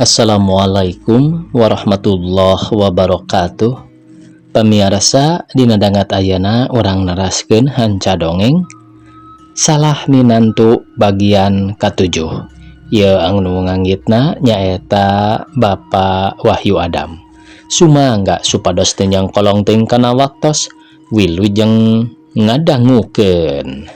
Assalamualaikum warahmatullahi wabarakatuh. Pamirsa dina dangat ayana orang naraskeun hanca dongeng salah minantu bagian katujuh. Ieu anu nganggitna nyaeta Bapak Wahyu Adam. Sumangga supados teu nyangkolong teuing kana waktos wilujeng ngadangukeun.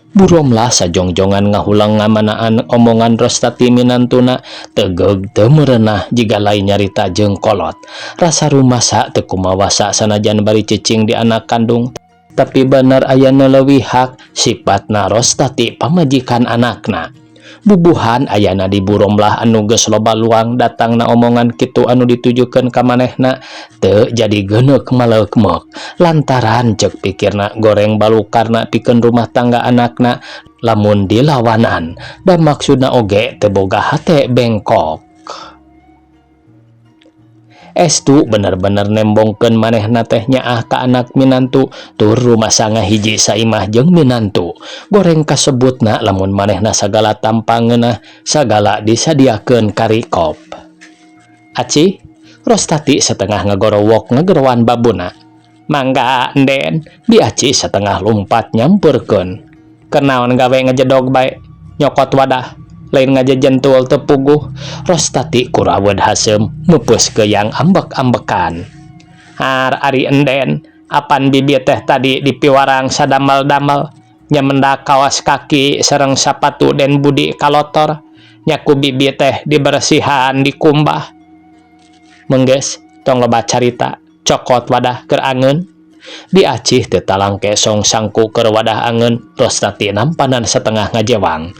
Buromlah sajongjongan ngahulang ngamanaan omongan Rostati minantuna tegeg teu meureunah jiga lain nyarita jeung kolot. Rasa rumasa teu kumawasa sanajan bari cicing di anak kandung, tapi bener aya nu leuwih hak sifatna Rostati pamajikan anakna. Bubuhan ayana di Buromlah anu geus loba luang datangna omongan kitu anu ditujukeun ka manehna teu jadi geuneuk maleukmeuk lantaran cek pikirna goreng balukarna pikeun rumah tangga anakna lamun dilawanan dan maksudna oge teu boga hate bengkok. Estu bener-bener nembongkeun manehna teh nyaah ka anak minantu tur rumasa ngahiji saimah jeung minantu. Goreng kasebutna lamun manehna sagala tampangeunna sagala disadiakeun karikop. Aci, Rostati setengah ngagorowok ngagerowan babuna. Mangga Enden, di Aci setengah lumpat nyamperkeun. Kenaon gawe ngejedog bae, nyokot wadah. Lain ngajejentul tepuguh. Rostati kurawed hasem mupus ke yang ambek-ambekan. Har ari Enden, apan bibi teh tadi di piwarang sadamel-damel nyamenda kawas kaki sareng sapatu den budi kalotor nyaku bibi teh dibersihan dikumbah. Menggeus tong loba carita cokot wadah keur angeun. Di Acih teu talang kesong sangku keur wadah angeun. Rostati nampanan setengah ngajewang.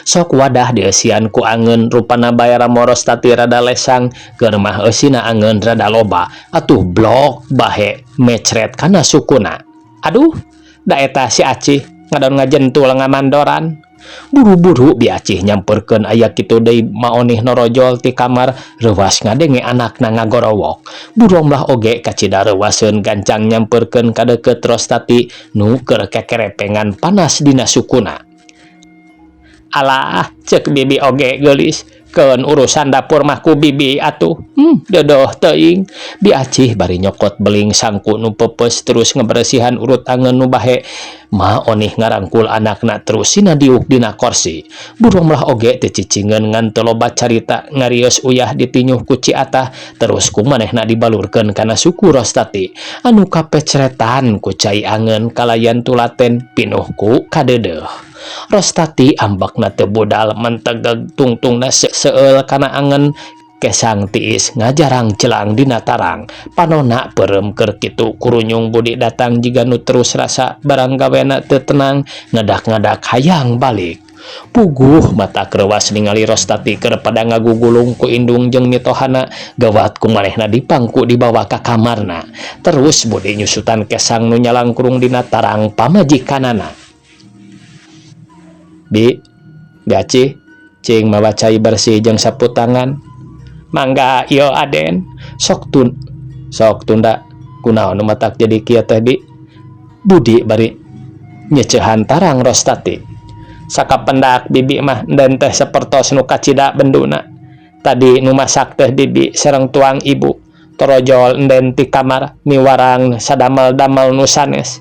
Sok wadah dieusian ku angeun rupana bayar Rostati rada lesang keur mah eusina angeun rada loba atuh blok bahe mecret kana sukuna. Aduh, da eta si Acih ngadon ngajentul ngamandoran. Buru-buru Bi Acih nyamperkeun aya kitu deui maonih norojol ti kamar reuwas ngadenge anakna ngagorowok. Buromlah oge kacida reuwaseun gancang nyamperkeun ka deukeut Rostati nu keur kekerepengan panas dina sukuna. Alah, cek bibi oge geulis keun urusan dapur mah ku bibi atuh. Dodoh teuing. Bi Acih bari nyokot beling sangku nu pepes terus ngebersihan urut angeun nu bahe ma onih ngarangkul anakna terus sina diuk dina kursi. Buromlah oge teu cicingeun ngan teu loba carita ngarios uyah ditinyuh ku Ciatah terus kumanehna dibalurkeun kana suku Rostati anu kapecretan ku cai angeun kalayan tulaten pinuh ku kadeudeuh. Rostati ambakna teu budal mentegeg tungtungna seueul kana angeun kesang tiis ngajarang celang dina tarang. Panonna peureum keur kitu kurunyung budi datang jiga nu terus rasa barang gawena teu tenang ngadak-ngadak hayang balik. Puguh mata kreuwas ningali Rostati keur pada ngagugulung ku indung jeung mitohana gawat kumanehna dipangku dibawa ka kamarna. Terus budi nyusutan kesang nu nyalangkurung dina tarang pamajikanana. Bi Acih, cing mawa cai bersih jeung sapu tangan. Mangga ieu Aden, sok tunda kunaon nu matak jadi kieu teh Bi? Budi bari nyecehan tarang Rostati. Sakapendak bibi mah dan teh sapertos nu kacida benduna. Tadi nu masak teh bibi sareng tuang ibu. Torojol enden ti kamar miwarang sadamel-damel nu sanes.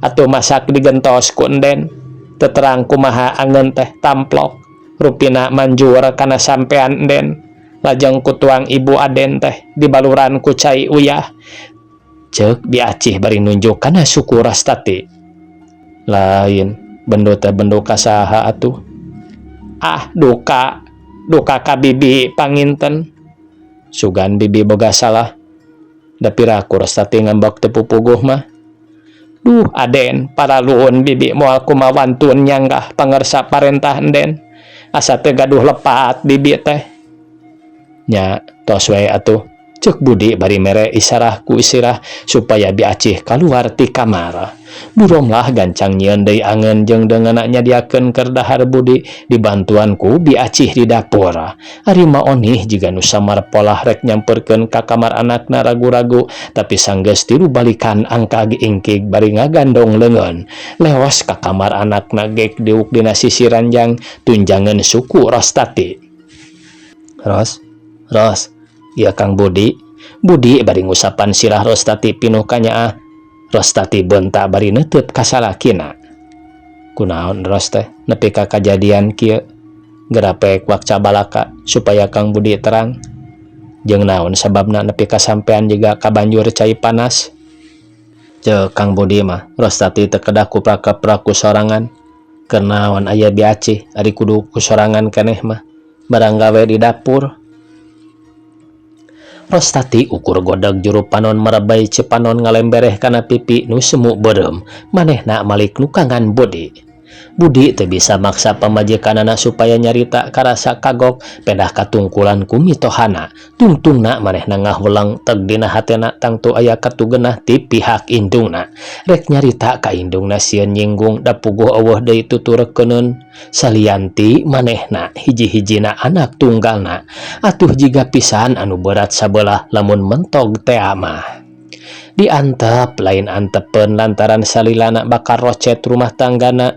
Atuh masak digentos ku enden. Teterang kumaha angeun teh tamplok rupina manjur kana sampean Enden. Lajeng ku tuang ibu Aden teh dibaluran ku cai uyah. Ceuk Bi Acih bari nunjuk kana suku Rostati. Lain bendu teh bendu kasaha atuh. Ah duka ka bibi panginten. Sugan bibi boga salah. Da piraku Rostati ngambek teu pupuguh mah. Duh Aden, para luhun bibi moal kumawantun nyanggah pangersa parentah Enden. Asa teu gaduh lepat bibi teh. Nya, tos wae atuh. Cek Budi bari mere isarah ku isirah supaya Bi Acih kaluar ti kamar. Buromlah gancang nyieun deui angeun jeung deungeunna nyadiakeun keur dahar Budi dibantuan ku Bi Acih di dapur. Ari maonih jiga nu samar polah rek nyamperkeun ka kamar anakna ragu-ragu tapi sanggeus tilu balikan angkag ingkig bari ngagandong leungeun. Leos ka kamar anakna gek diuk dina sisi ranjang tunjangan suku Rostati. Ros, Ros, iya Kang Budi. Budi bari ngusapan silah Rostati pinuh kanyaa. Rostati bentak bari neuteut ka salakina. Kunaon Ros teh nepi ka kajadian kieu? Gerapek wakca balaka supaya Kang Budi terang. Jeung naon sababna nepi ka sampean juga ka banjur cai panas? Ceu Kang Budi mah, Rostati teu kedah kuprak-prak ku sorangan. Keur naon aya biaci ari kudu ku sorangan keneh mah. Barang gawe di dapur. Rostati ukur godeg juru panon merebay cipanon ngalembereh kana pipi nu semu beureum, manehna malik nu kangan Budi. Budi teu bisa maksa pamajikanana supaya nyarita karasa kagok pedah katungkulan ku mitohana. Tungtungna manehna ngahwelang teg dina hatena tangtu aya katugenah ti pihak indungna. Rek nyarita ka indungna sieun nyinggung da puguh eueuh deui tutureukeun. Salianti manehna hiji-hijina anak tunggalna. Atuh jiga pisan anu berat sabelah lamun mentog tea mah. Diantep lain antepeun lantaran salilana bakal rocet rumah tanggana.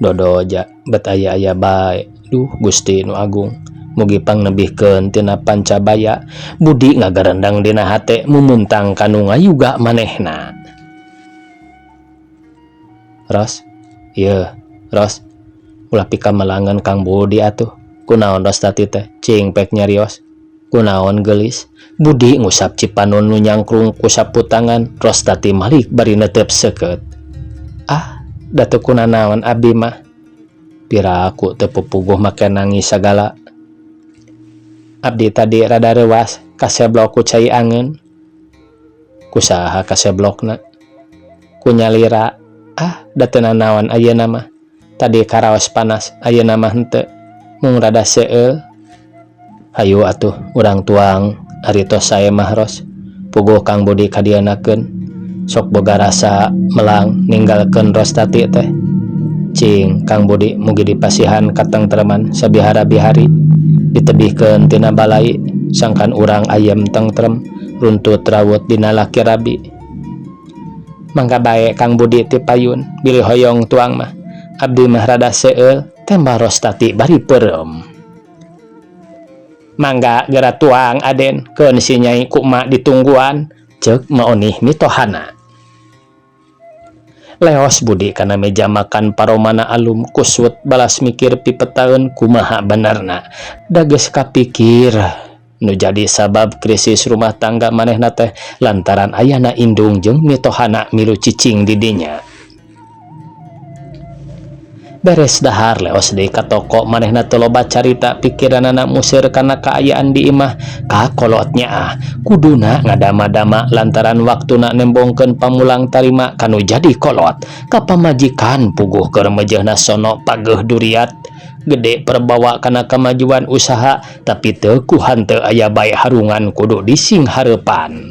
Dodo aja bet aya bae. Duh Gusti nu Agung, mugi pangnebihkeun tina pancabaya. Budi ngagarendang dina hate mumuntang kanu ngayuga manehna. Ros, ieu Ros, ulah pika melangan Kang Budi atuh. Kunaon Rostati teh cing pek nyarios? Kunaon geulis? Budi ngusap cipanon nu nyangkrung ku sapu tangan. Rostati malik bari neuteup seukeut. Datu kunanaon abdi mah. Pira aku teu pupuguh make nangis sagala. Abdi tadi rada reuwas kaseblok ku cai angeun. Kusaha kaseblokna? Ku nyalira. Da teu nanaon ayeuna mah. Tadi karaos panas, ayeuna mah henteu. Mung rada seueul. Hayu atuh urang tuang ari tos sae mah Ros. Puguh Kang Budi kadieunakeun. Sok boga rasa melang ninggalkeun Rostati teh. Cing Kang Budi mugi dipasihan katengtreman sabihara-bihari. Ditebihkeun tina balai sangkan urang ayem tentrem runtut rawut dina laki rabi. Mangga bae Kang Budi ti payun bilih hoyong tuang mah. Abdi mah rada seueul tembah Rostati bari peureum. Mangga geura tuang Aden keun si Nyai ku mak ditungguan. Ceuk maonih mitohana. Leos Budi kana meja makan paromana alum kusut balas mikir pipetaeun kumaha benerna. Da geus kapikir nu jadi sabab krisis rumah tangga manehna teh lantaran ayana indung jeung mitohana milu cicing di dinya. Beres dahar leos deui ka toko manehna teu loba carita pikiranana museur kana kaayaan di imah ka kolotnya kuduna ngadama-dama lantaran waktuna nembongkeun pamulang tarima kanu jadi kolot ka pamajikan puguh keur meujeuhna sono pageuh duriat gede perbawa kana kamajuan usaha tapi teu ku hanteu aya bae harungan kudu dising hareupan.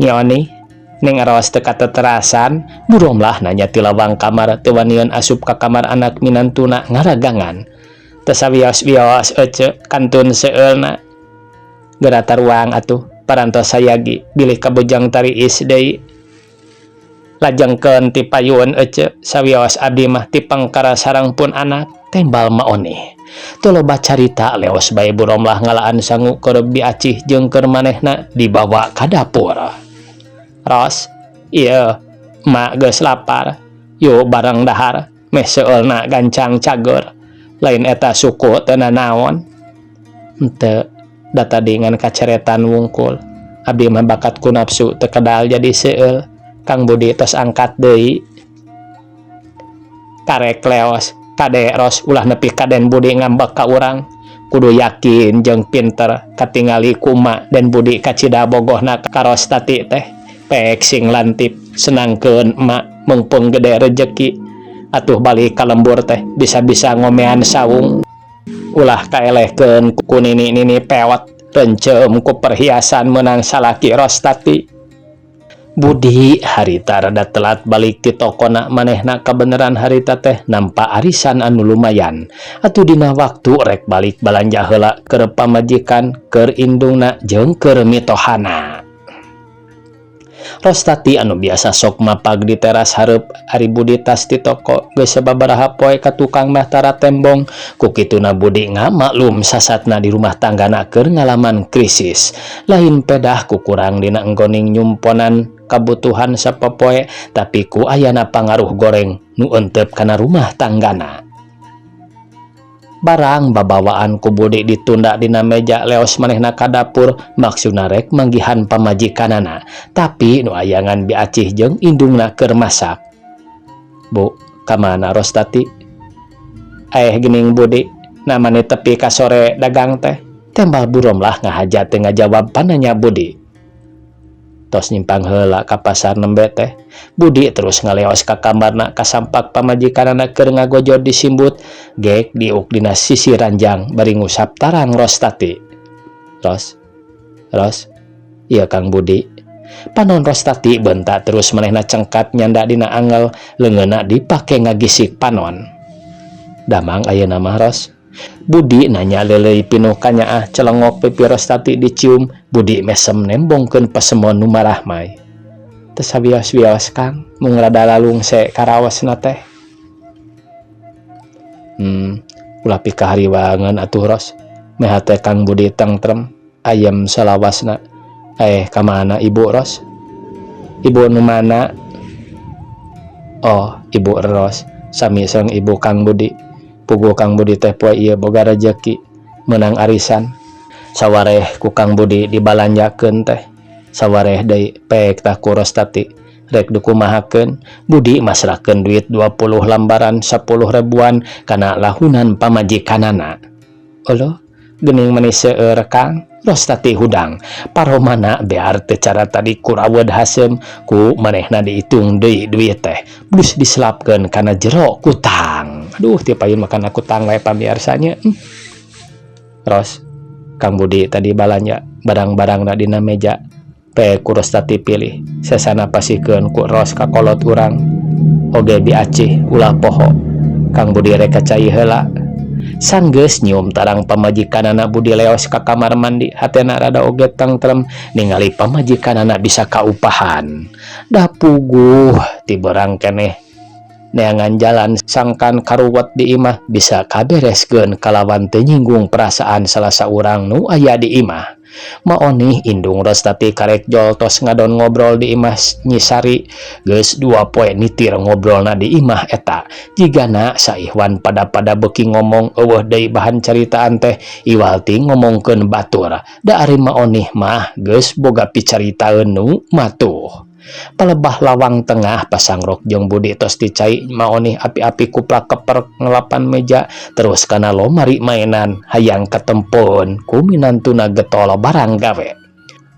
Nyoni Neng aros teu kateterasan, buromlah nanya ti lawang kamar teu wanian asup ka kamar anak minantuna ngaragangan. Teu sawios-wios ece kantun seueulna. Geura taruang atuh parantos sayagi bilih kabujang tariis deui. Lajengkeun ti payun ece sawios abdi mah ti pangkara sareng pun anak tembal maoni. Teu loba carita leos bae buromlah ngalaan sangu keur biacih jeung keur manehna dibawa ka dapur. Ros, iya, mak geus lapar. Yo bareng dahar, meh seueulna gancang cager. Lain eta suku teu nanaon. Henteu, da tadi ngan kaceretan wungkul. Abdi mah bakat ku nafsu teu kedal jadi seueul. Kang Budi tos angkat deui. Karek leos, kade Ros ulah nepi kaden Budi ngambek ka urang. Kudu yakin jeung pinter katingali kuma dan Budi kacida bogohna ka Rostati teh. Pek sing lantip senangkeun emak mengpung gede rejeki atuh balik ka lembur teh bisa-bisa ngomean sawung ulah kaelehkeun ku nini-nini pewet rencem ku perhiasan menang salaki Rostati. Budi harita rada telat balik ti tokona manehna kabeneran harita teh nampa arisan anu lumayan atuh dina waktu rek balik balanja heula keur pamajikan keur indungna jeung keur mitohana. Rostati anu biasa sok mapag di teras hareup ari Budi tas di toko geus sababaraha poe ka tukang mah tara tembong. Ku kituna Budi ngamaklum sasatna di rumah tanggana keur ngalaman krisis. Lain pedah ku kurang dina enggoning nyumponan kabutuhan sapopoe, tapi ku ayana pangaruh goreng nu eunteup kana rumah tanggana. Barang babawaan ku Budi ditunda dina meja leos manehna ka dapur, maksudna rek manggihan pamajikanana, tapi nu ayangan bi acih jeung indungna keur masak. Bu, kamana Rostati? Geuning Budi, namanya tepi ka sore dagang teh. Tembal burom lah ngahajat teu ngajawab pananya Budi. Tos nyimpang heula ka pasar nembe teh. Budi terus ngaleos ka kamarna kasampak pamajikanana keur ngagojod disimbut, gek diuk dina sisi ranjang bari ngusap tarang Rostati. Ros, iya Kang Budi. Panon Rostati bentak terus manehna cengkat nyanda dina angel, leungeunna dipake ngagisik panon. Damang ayeuna mah Ros. Budi nanya lelei pinuh kanyaah celengok pipi Rostati dicium. Budi mesem nembongkeun pasemon nu marah mai. Teu sawios-wios Kang, mung rada lalungse karaosna teh. Ulah pikahariwangan atuh Ros. Meh teh Kang Budi tentrem, ayem salawasna. Kamana Ibu Ros? Ibu nu mana? Oh, Ibu Ros, sami sareng Ibu Kang Budi. Puguh Kang Budi teh poe ieu boga rejeki menang arisan. Sawareh ku Kang Budi dibalanjakeun teh. Sawareh deui pek tah ku Rostati rek dikumahakeun. Budi masrahkeun duit 20 lambaran 10 ribuan kana lahunan pamajikanana. Olo, geuning manis seueur Kang. Rostati hudang, paromana bear teu cara tadi kurawed haseum ku manehna diitung deui duit teh. Blus diselapkeun kana jero kutang. Aduh, tiap payun makan aku tang wae pamiarsanya. Ros, Kang Budi tadi balanja barang-barangna dina meja. Pe ku Rostati pilih. Sesana pasikeun ku Ros ka kolot urang. Oge bi acih ulah poho. Kang Budi rek cai heula. Sanggeus nyium tarang pamajikanana Budi leos ka kamar mandi, hatena rada oge tentrem ningali pamajikanana bisa kaupahan. Da puguh ti berang keneh neangan jalan sangkan karuwet di imah bisa kabereskeun kalawan teu nyinggung perasaan salah saurang nu aya di imah. Maonih indung Rostati karek jol tos ngadon ngobrol di imah Nyisari. Geus 2 poe nitir ngobrolna di imah eta. Jigana saihwan pada beuki ngomong eueuh deui bahan caritaan teh, iwal ting ngomongkeun batur. Da ari maonih mah geus boga picaritaeun nu matuh. Palebah lawang tengah pasang rok jeung Budi tos dicai maonih api-api kuplak keper ngelapan meja terus kana lomari mainan hayang katempon ku minantuna getol barang gawe.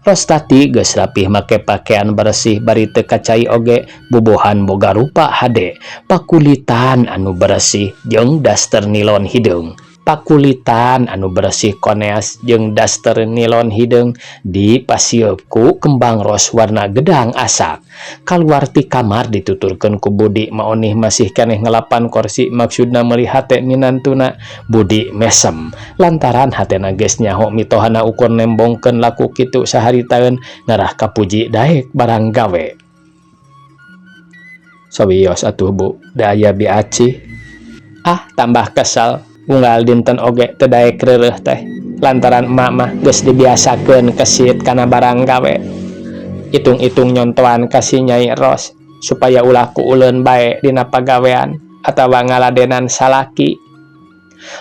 Rostati geus rapih make pakaian bersih bari teu kacai oge, bubuhan boga rupa hade, pakulitan anu bersih jeung daster nilon hideung. Pakulitan anu bersih koneas jeung daster nilon hideung dipasieup ku kembang ros warna gedang asak. Kaluar ti kamar dituturkeun ku Budi maonih masih keneh ngelapan kursi maksudna meuli hate minantuna. Budi mesem lantaran hatena geus nyaho mitohana ukur nembongkeun laku kitu saharitaeun ngarah kapuji daek barang gawe. Sawios atuh Bu, da aya bi aci. Tambah kesal. Unggal dinten oge teu daek reureuh teh lantaran emak mah geus dibiasakeun kesit kana barang gawe. Itung-itung nyontoan ka si Nyai Ros supaya ulah ku uleun bae dina pagawean atawa ngaladenan salaki.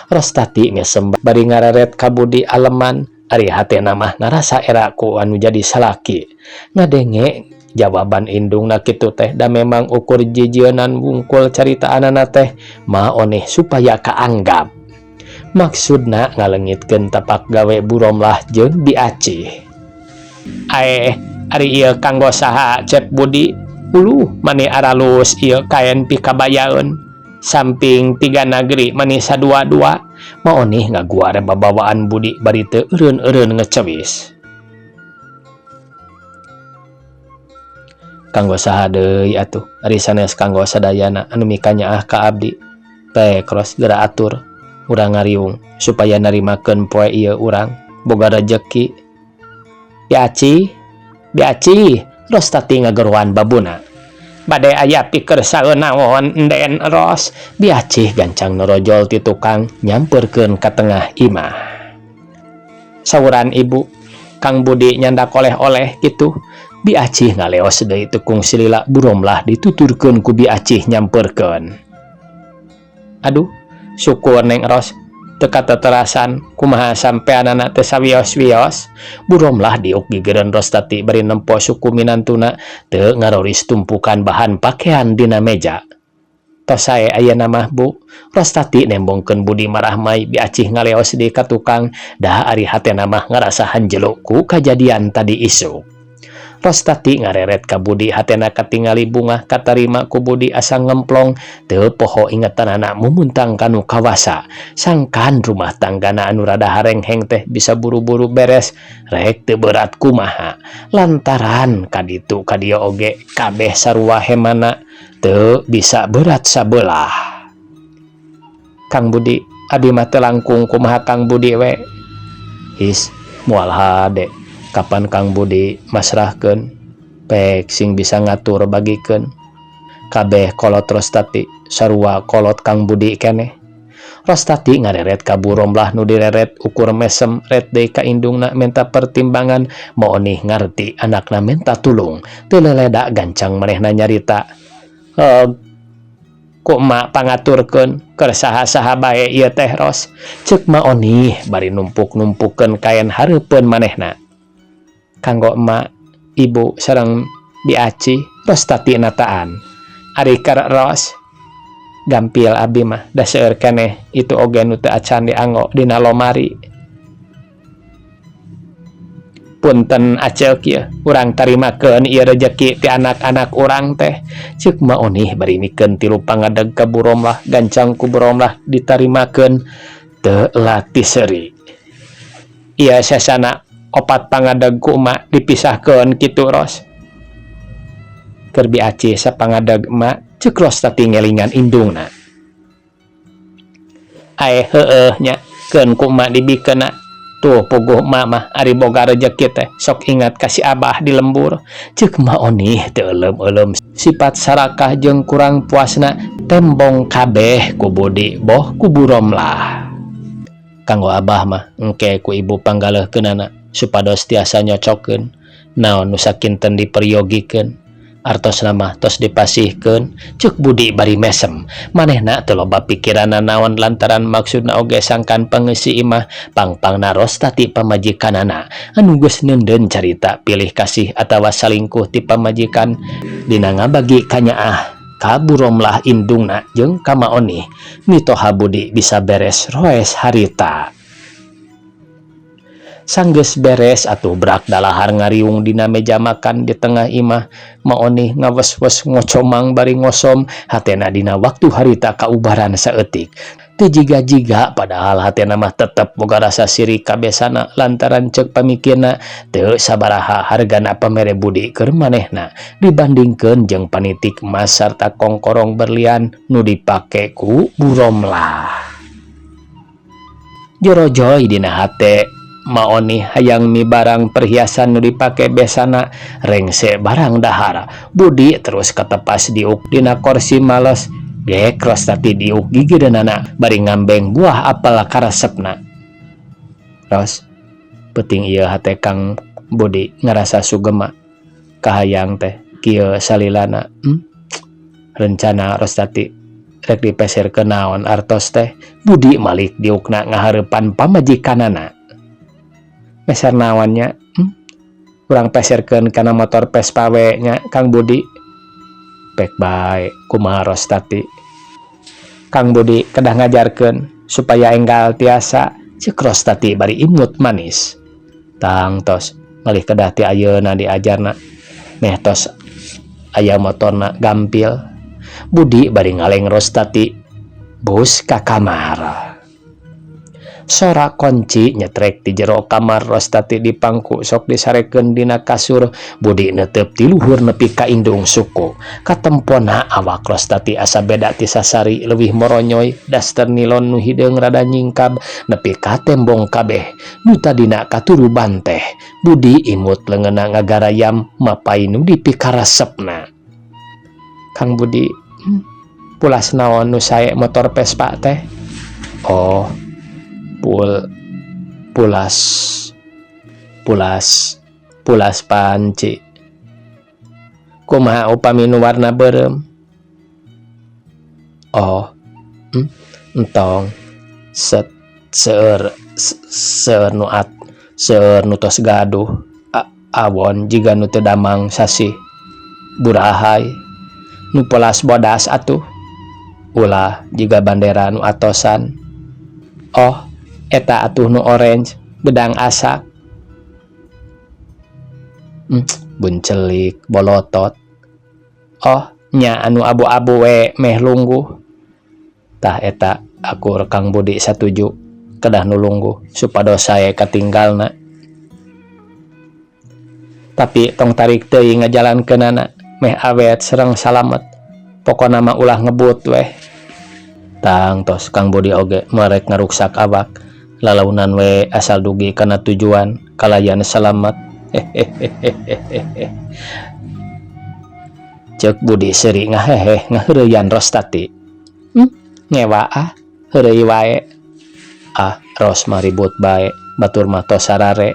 Rostati mesem bari ngareret ka Budi aleman, ari hatena mah ngarasa era ku anu jadi salaki. Ngadenge jawaban indungna kitu teh da memang ukur jijienan wungkul caritaanana teh maoneh supaya kaanggap. Maksudna ngalengitkeun tapak gawe buromlah jeung diacih. Ari ieu kanggo saha cek Budi? Uluh mani aralus ieu kaen pikabayaeun. Samping 3 negeri mani sadua-dua. Maonih ngaguar babawaan Budi bari teu eureun-eureun ngecewis. Kanggo saha deui atuh, ari sanes kanggo sadayana anu mikanyaah ka abdi. Teh Ros geura atur urang ngariung supaya narimakeun poe ieu urang boga rejeki. Biaci, Rostati ngageruan babuna. Bade aya pikeun saeunaon Den Ros, biacih gancang norojol ti tukang nyamperkeun ka tengah imah. Sauran ibu, Kang Budi nyandak oleh-oleh gitu. Biacih ngaleos deui tukung silila buromlah dituturkeun ku biacih nyamperkeun. Aduh, syukur Neng Ros, teka teterasan kumaha sampeanana teu sawios-wios. Buromlah diuk gigireun Rostati bari nempo suku minantuna teu ngaroris tumpukan bahan pakaian dina meja. Tos sae ayeuna mah Bu, Rostati nembongkeun Budi marah mai biacih ngaleos deui ka tukang, da ari hatena mah ngarasa hanjeluk ku kajadian tadi isuk. Rostati ngareret ka Budi hatena katingali bunga katarima ku Budi asa ngemplong teu poho ingetanana mumuntang kanu kawasa. Sangkan rumah tanggana anu rada harengheng teh bisa buru-buru beres rek teu berat kumaha. Lantaran kaditu kadia oge kabeh sarua hemana teu bisa berat sabelah. Kang Budi, abi mah teu langkung kumaha Kang Budi we. His moal hade. Kapan Kang Budi masrahkeun pek sing bisa ngatur bagikeun kabeh kolot Rostati sarua kolot Kang Budi keneh. Rostati ngareret ka buromlah nu direret ukur mesem ret deui ka indungna menta pertimbangan mau onih ngarti anakna menta tulung teu leledak gancang manehna nyarita. Ku emak pangaturkeun keur saha-saha bae ieu teh Ros, ceuk ma onih bari numpuk-numpukeun kaen hareupeun manehna. Kanggo emak, ibu sareng biaci, Rostati nataan. Ari keur Ros, gampil abi mah da seueur keneh itu oge nu teu acan dianggo dina lomari. Punten aceuk ieu, urang tarimakeun ieu rejeki ti anak-anak urang teh. Ceuk ma onih bari mikeun tilu pangadeg ka buromlah gancang ku buromlah ditarimakeun teu latih seuri. Ieu sasana opat pangadeg ku emak dipisahkeun kitu Ros. Keur biaci sapangadeg emak, ceuk Rostati ngelingan indungna. Ae heueuh nya, keun ku emak dibikeunna. Tuh puguh emak mah ari boga rejeki teh sok ingat kasih abah di lembur. Ceuk emak onih teu euleum-euleum sifat sarakah jeung kurang puasna tembong kabeh ku Budi boh ku buromlah. Kanggo abah mah engke ku ibu panggaleuhkeunana supados tiasa nyocokeun naon nu sakinten diperiyogikeun artosna mah tos dipasihkeun. Ceuk Budi bari mesem manehna teu loba pikiranna naon lantaran maksudna oge sangkan pangeussi imah pangpangna Rostati pamajikanana anu geus neundeun carita pilih kasih atawa salingkuh ti pamajikan dina ngabagi kanyaah ka buromlah indungna jeung ka maonih mitoha Budi bisa beres roes harita. Sanggeus beres atuh berak dalahar ngariung dina meja makan di tengah imah. Maonih ngawes-wes ngocomang bari ngosom hatena dina waktu harita kaubaran saeutik. Teu jiga-jiga padahal hatena mah tetep boga rasa siri kabesana lantaran ceuk pamikirna teu sabaraha hargana pamere Budi keur manehna dibandingkeun jeung panitik emas sarta kongkorong berlian nu dipake ku buromlah. Jorojoy dina hate maonih hayang mi barang perhiasan nu dipake besana rengse barang dahar. Budi terus katepas diuk dina kursi males gek Rostati diuk gigireunana bari ngambeng buah apel karesepna. Ros, penting ieu hate Kang Budi ngarasa sugema kahayang teh kieu salilana. Rencana Rostati rek dipeserkeun naon artos teh. Budi malik diukna ngahareupan pamajikanana. Peser nawannya kurang peserkeun kana motor Vespa we nya Kang Budi. Pek bae kumaha Rostati. Kang Budi kedah ngajarkeun supaya enggal tiasa, ceuk Rostati bari imut manis. Tang tos malih kedah ti ayeuna diajarna. Meh tos aya motorna gampil. Budi bari ngaleng Rostati bus ka kamar. Sora kunci nyetrek di jero kamar. Rostati dipangku sok disarekeun dina kasur. Budi neuteup ti luhur nepi ka indung suku. Katempona awak Rostati asa beda ti sasari leuwih moronyoy. Daster nilon nu hideung rada nyingkab nepi ka tembong kabeh nu tadina katuruban teh Budi imut leungeunna ngagarayam mapay nu dipikarasepna. Kang Budi, pulas naon nu sae motor Vespa teh? Oh, pulas panci. Kumaha upami nu warna beureum? Oh, entong seueur nu tos gaduh awon jiga nu teu damang sasih burahay nu polas bodas atuh ulah jiga bandera nu atosan. Oh, eta atuh nu orange gedang asak. Buncelik bolotot. Oh, nya anu abu-abu we meh lungguh. Tah eta aku Kang Budi satuju kedah nu lungguh supados sae katinggalna. Tapi tong tarik teuing ngajalankeunana meh awet sareng salamet. Pokona mah ulah ngebut weh. Tang tos Kang Budi oge merek ngaruksak awak lalaunan we asal dugi kana tujuan kalayan salamet. Cek Budi seuri ngaheheh ngaheureuyan Rostati. Ngewa heureuy wae. Ros mah ribut bae batur mah tos sarare.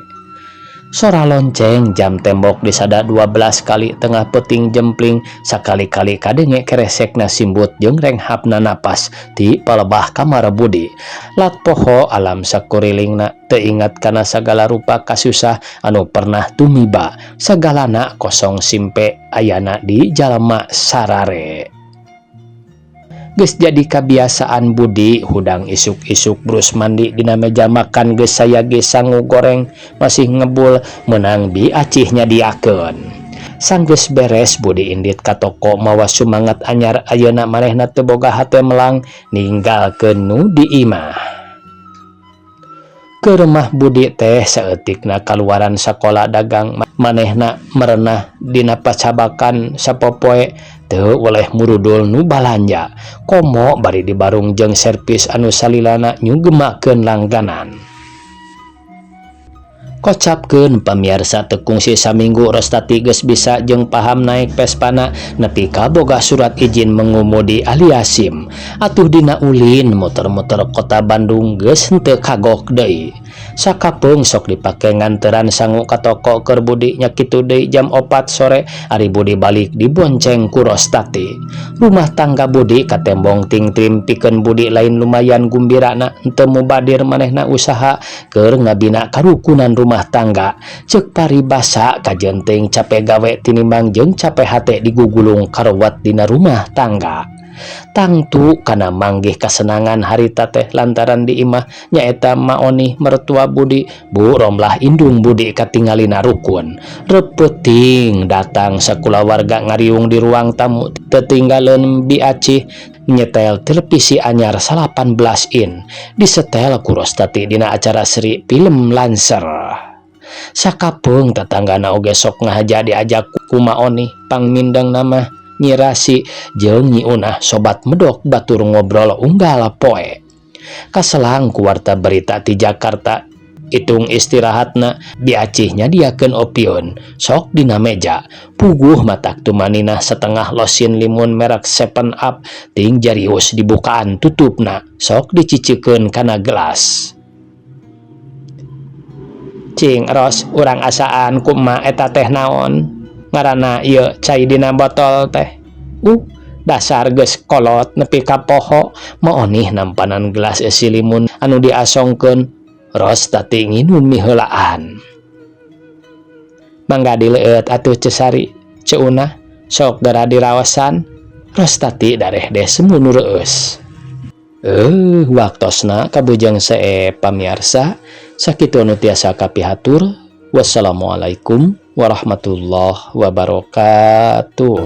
Sora lonceng jam tembok disada 12 kali tengah peting jempling sakali-kali kadenge keresekna simbut jeung renghapna napas ti palebah kamar Budi. Lat poho alam sakurilingna teu ingat kana sagala rupa kasusah anu pernah tumiba, sagalana kosong simpe ayana di jalma sarare. Geus jadi kebiasaan Budi hudang isuk-isuk brus mandi dina meja makan geus saya ge sangu goreng masih ngebul menang bi acihnya diakeun. Sanggeus beres Budi indit ka toko mawa sumangat anyar ayeuna manehna teu boga hate melang ninggalkeun nu di imah. Ke rumah Budi teh saeutikna kaluaran sakola dagang manehna merenah dina pacabakan sapopoe teu oleh murudul nu balanja komo bari dibarung jeung servis anu salilana nyugemakeun langganan. Kocapkeun pamiarsa teu kungsi saminggu Rostati geus bisa jeung paham naik Vespana nepi ka boga surat izin mengumudi alias SIM. Atuh dina ulin motor-motor kota Bandung geus henteu kagok deui. Sakapeung sok dipake nganteran sangu ka toko keur Budi nya kitu deui jam 4 sore ari Budi balik dibonceng ku Rostati. Rumah tangga Budi katembong ting-trim pikeun Budi lain lumayan gumbirana henteu mubadir manehna usaha keur ngabina karukunan rumah tangga. Ceuk paribasa kajenting capek gawe tinimbang jeung capek hate digugulung karawat dina rumah tangga. Tangtu kana manggih kasenangan harita teh lantaran di imah nyaeta Maoni mertua Budi. Bu Romlah indung Budi katingalina rukun. Repeuting datang sakulawarga ngariung di ruang tamu tetinggaleun Bi Acih nyetel televisi anyar 18 in disetel ku Rostati dina acara seri film Lancer. Sakapeung tetanggana oge sok ngahaja diajak ku Maoni pangmindeng nama Nyi Rasi jeung Nyi Unah sobat medok batur ngobrol unggal poe. Kaselang ku warta berita ti Jakarta itung istirahatna Bi Acih nyadiakeun opiun sok dina meja puguh matak tumanina setengah losin limun merek 7 Up ting jarius dibukaan tutupna sok dicicikeun kana gelas. Cing Ros urang asaan kumaha eta teh naon ngaranna ieu cai dina botol teh. Dasar geus kolot nepi ka poho. Maonih nampanan gelas isi limun anu diasongkeun. Rostati nginum miheulaan. Mangga dileueut atuh Cesari, Ceunah sok dara diraosan. Rostati dareh deh semu nu reueus. Waktosna kabujang sae pamiarsa sakitu anu tiasa kapihatur. Wassalamualaikum warahmatullahi wabarakatuh.